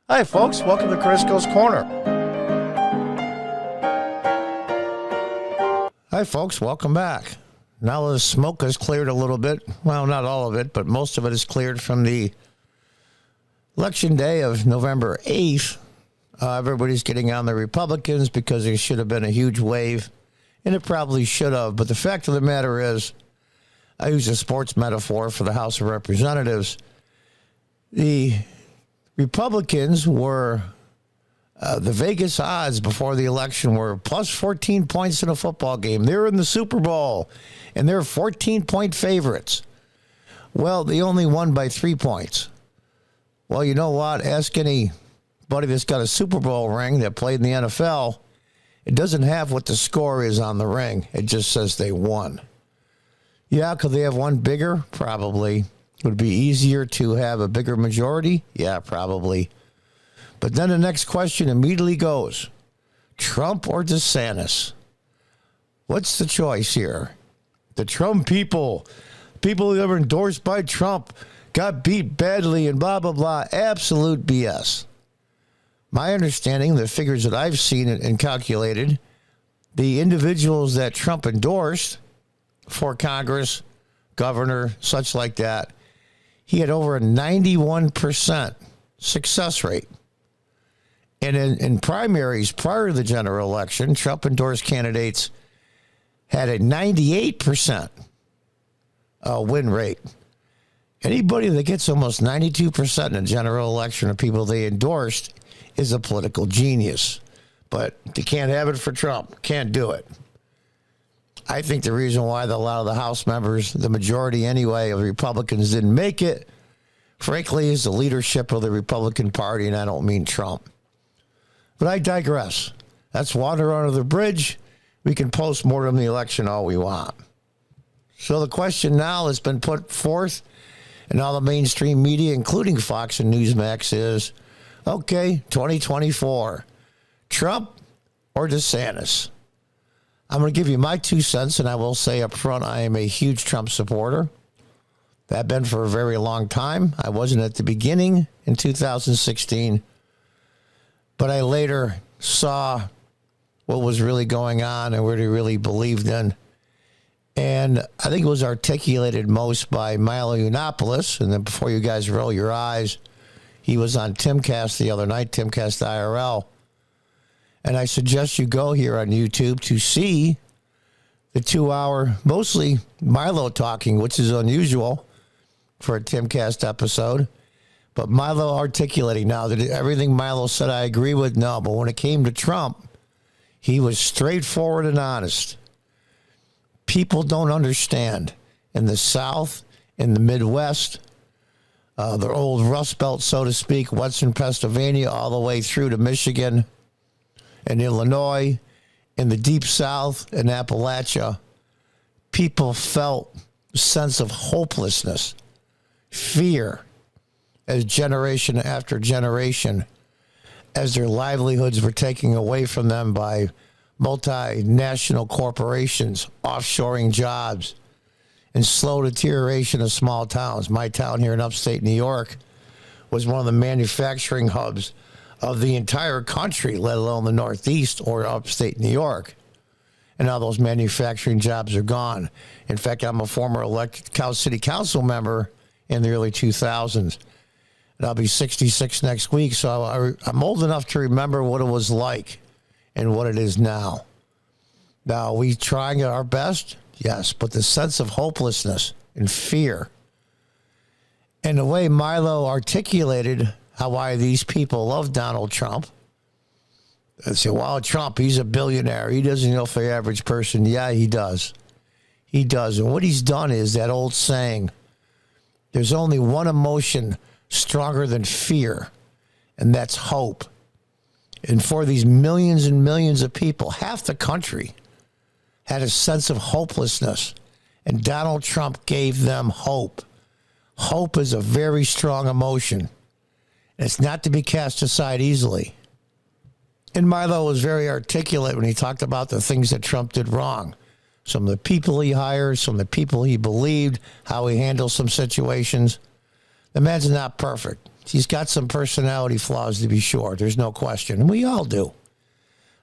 Hi, folks. Welcome to Crisco's Corner. Hi, folks. Welcome back. Now the smoke has cleared a little bit. Well, not all of it, but most of it is cleared from the election day of November 8th. Everybody's getting on the Republicans because there should have been a huge wave, and it probably should have. But the fact of the matter is, I use a sports metaphor for the House of Representatives. The Republicans were, the Vegas odds before the election were plus 14 points in a football game. They were in the Super Bowl, and they're 14-point favorites. Well, they only won by 3 points. Well, you know what? Ask anybody that's got a Super Bowl ring that played in the NFL. It doesn't have what the score is on the ring. It just says they won. Yeah, could they have won bigger? Probably. Would it be easier to have a bigger majority? Yeah, probably. But then the next question immediately goes, Trump or DeSantis? What's the choice here? The Trump people that were endorsed by Trump, got beat badly and blah, blah, blah. Absolute BS. My understanding, the figures that I've seen and calculated, the individuals that Trump endorsed for Congress, governor, such like that, he had over a 91% success rate. And in primaries prior to the general election, Trump endorsed candidates had a 98% win rate. Anybody that gets almost 92% in a general election of people they endorsed is a political genius. But they can't have it for Trump. Can't do it. I think the reason why a lot of the House members, the majority anyway, of the Republicans didn't make it, frankly, is the leadership of the Republican Party, and I don't mean Trump. But I digress. That's water under the bridge. We can post-mortem the election all we want. So the question now has been put forth in all the mainstream media, including Fox and Newsmax, is, okay, 2024, Trump or DeSantis? I'm going to give you my 2 cents, and I will say up front, I am a huge Trump supporter. I've been for a very long time. I wasn't at the beginning in 2016, but I later saw what was really going on and what he really believed in. And I think it was articulated most by Milo Yiannopoulos. And then before you guys roll your eyes, he was on Timcast the other night, Timcast IRL. And I suggest you go here on YouTube to see the 2-hour, mostly Milo talking, which is unusual for a Timcast episode. But Milo articulating. Now, did everything Milo said I agree with? No. But when it came to Trump, he was straightforward and honest. People don't understand. In the South, in the Midwest, the old Rust Belt, so to speak, Western Pennsylvania, all the way through to Michigan and Illinois, in the Deep South and Appalachia, people felt a sense of hopelessness, fear, as generation after generation, as their livelihoods were taken away from them by multinational corporations, offshoring jobs, and slow deterioration of small towns. My town here in upstate New York was one of the manufacturing hubs of the entire country, let alone the Northeast or upstate New York. And now those manufacturing jobs are gone. In fact, I'm a former elected city council member in the early 2000s. And I'll be 66 next week, so I'm old enough to remember what it was like and what it is now. Now, are we trying our best? Yes, but the sense of hopelessness and fear, and the way Milo articulated why these people love Donald Trump. They say, well, Trump, he's a billionaire. He doesn't know for the average person. Yeah, he does. He does. And what he's done is that old saying, there's only one emotion stronger than fear, and that's hope. And for these millions and millions of people, half the country had a sense of hopelessness, and Donald Trump gave them hope. Hope is a very strong emotion. It's not to be cast aside easily. And Milo was very articulate when he talked about the things that Trump did wrong. Some of the people he hired, some of the people he believed, how he handled some situations. The man's not perfect. He's got some personality flaws, to be sure. There's no question. And we all do.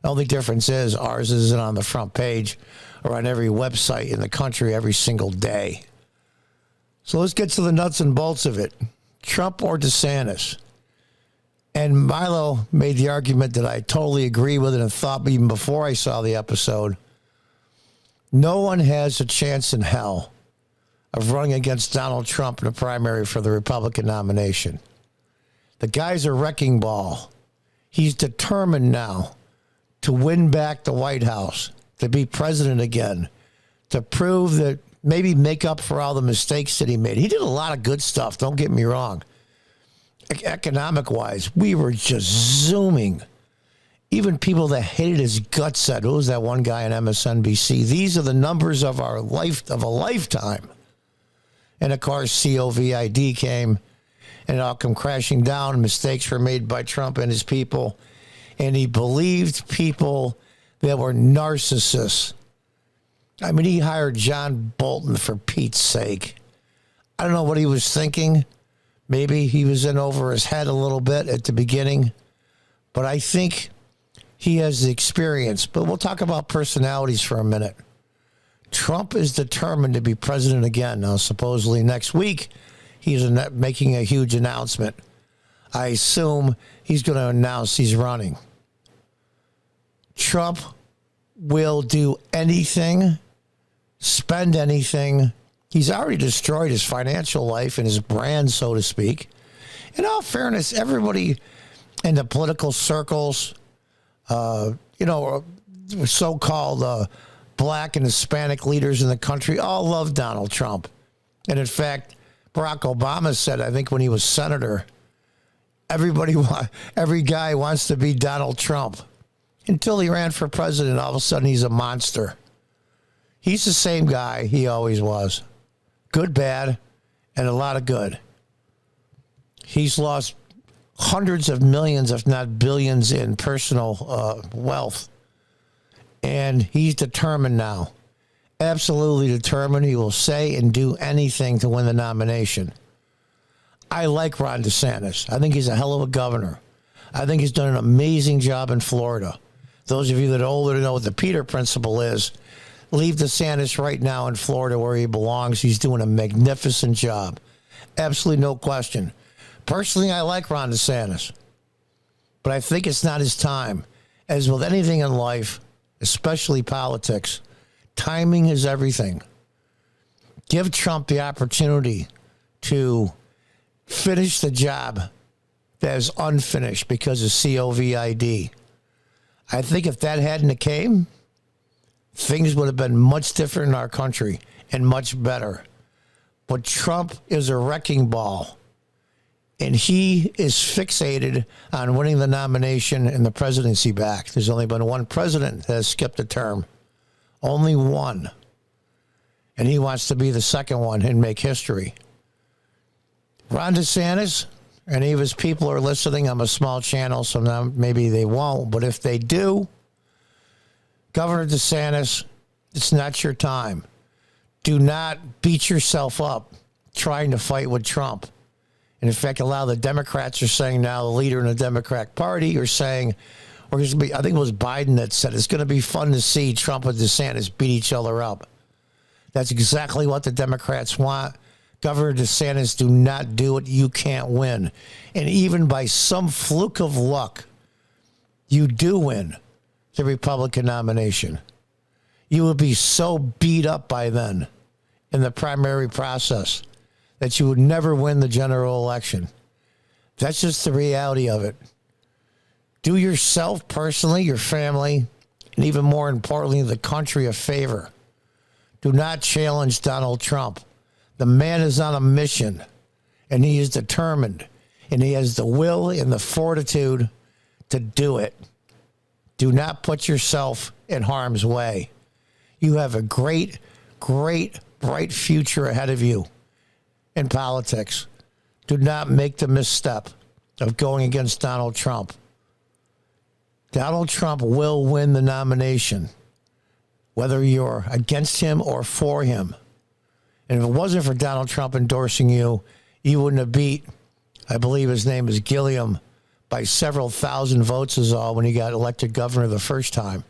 The only difference is ours isn't on the front page or on every website in the country every single day. So let's get to the nuts and bolts of it. Trump or DeSantis? And Milo made the argument that I totally agree with it and thought even before I saw the episode. No one has a chance in hell of running against Donald Trump in a primary for the Republican nomination. The guy's a wrecking ball. He's determined now to win back the White House, to be president again, to prove that maybe make up for all the mistakes that he made. He did a lot of good stuff, don't get me wrong. Economic-wise, we were just zooming. Even people that hated his guts said, who was that one guy on MSNBC? These are the numbers of our life, of a lifetime. And of course, COVID came, and it all come crashing down. Mistakes were made by Trump and his people. And he believed people that were narcissists. I mean, he hired John Bolton for Pete's sake. I don't know what he was thinking. Maybe he was in over his head a little bit at the beginning. But I think he has the experience. But we'll talk about personalities for a minute. Trump is determined to be president again. Now, supposedly next week, he's making a huge announcement. I assume he's going to announce he's running. Trump will do anything, spend anything. He's already destroyed his financial life and his brand, so to speak. In all fairness, everybody in the political circles, so-called black and Hispanic leaders in the country all love Donald Trump. And in fact, Barack Obama said, I think when he was senator, every guy wants to be Donald Trump. Until he ran for president, all of a sudden he's a monster. He's the same guy he always was. Good, bad, and a lot of good. He's lost hundreds of millions, if not billions, in personal wealth. And he's determined now. Absolutely determined. He will say and do anything to win the nomination. I like Ron DeSantis. I think he's a hell of a governor. I think he's done an amazing job in Florida. Those of you that are older know what the Peter principle is. Leave DeSantis right now in Florida where he belongs. He's doing a magnificent job. Absolutely no question. Personally, I like Ron DeSantis. But I think it's not his time. As with anything in life, especially politics, timing is everything. Give Trump the opportunity to finish the job that is unfinished because of COVID. I think if that hadn't came, things would have been much different in our country and much better. But Trump is a wrecking ball, and he is fixated on winning the nomination and the presidency back. There's only been one president that has skipped a term. Only one. And he wants to be the second one and make history. Ron DeSantis, any of his people are listening. I'm a small channel, so now maybe they won't. But if they do, Governor DeSantis, it's not your time. Do not beat yourself up trying to fight with Trump. And in fact, a lot of the Democrats are saying now, the leader in the Democratic Party are saying, I think it was Biden that said, it's going to be fun to see Trump and DeSantis beat each other up. That's exactly what the Democrats want. Governor DeSantis, do not do it. You can't win. And even by some fluke of luck, you do win the Republican nomination. You will be so beat up by then in the primary process that you would never win the general election. That's just the reality of it. Do yourself personally, your family, and even more importantly, the country a favor. Do not challenge Donald Trump. The man is on a mission, and he is determined, and he has the will and the fortitude to do it. Do not put yourself in harm's way. You have a great, great, bright future ahead of you in politics. Do not make the misstep of going against Donald Trump. Donald Trump will win the nomination, whether you're against him or for him. And if it wasn't for Donald Trump endorsing you, you wouldn't have beat I believe his name is Gilliam, by several thousand votes is all when he got elected governor the first time.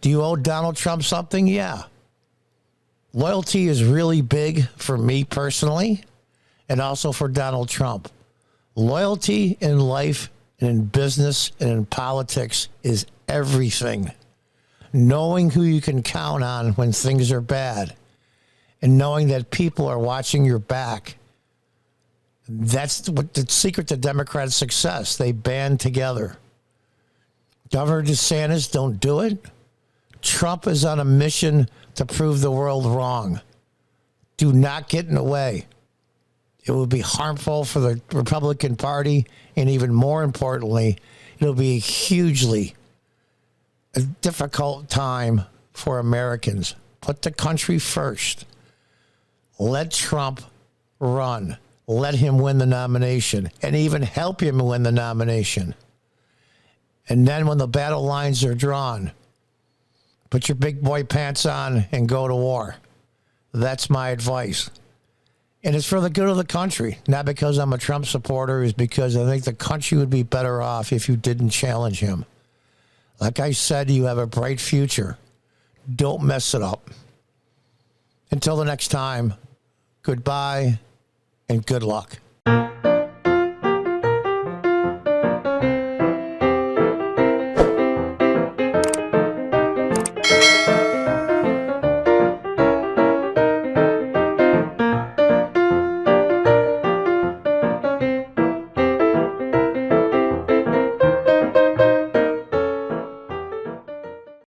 Do you owe Donald Trump something? Yeah. Loyalty is really big for me personally and also for Donald Trump. Loyalty in life and in business and in politics is everything. Knowing who you can count on when things are bad and knowing that people are watching your back. That's what the secret to Democrat success. They band together. Governor DeSantis, don't do it. Trump is on a mission to prove the world wrong. Do not get in the way. It would be harmful for the Republican Party, and even more importantly, it'll be hugely a difficult time for Americans. Put the country first. Let Trump run. Let him win the nomination and even help him win the nomination. And then when the battle lines are drawn, put your big boy pants on and go to war. That's my advice. And it's for the good of the country, not because I'm a Trump supporter. It's because I think the country would be better off if you didn't challenge him. Like I said, you have a bright future. Don't mess it up. Until the next time, goodbye and good luck.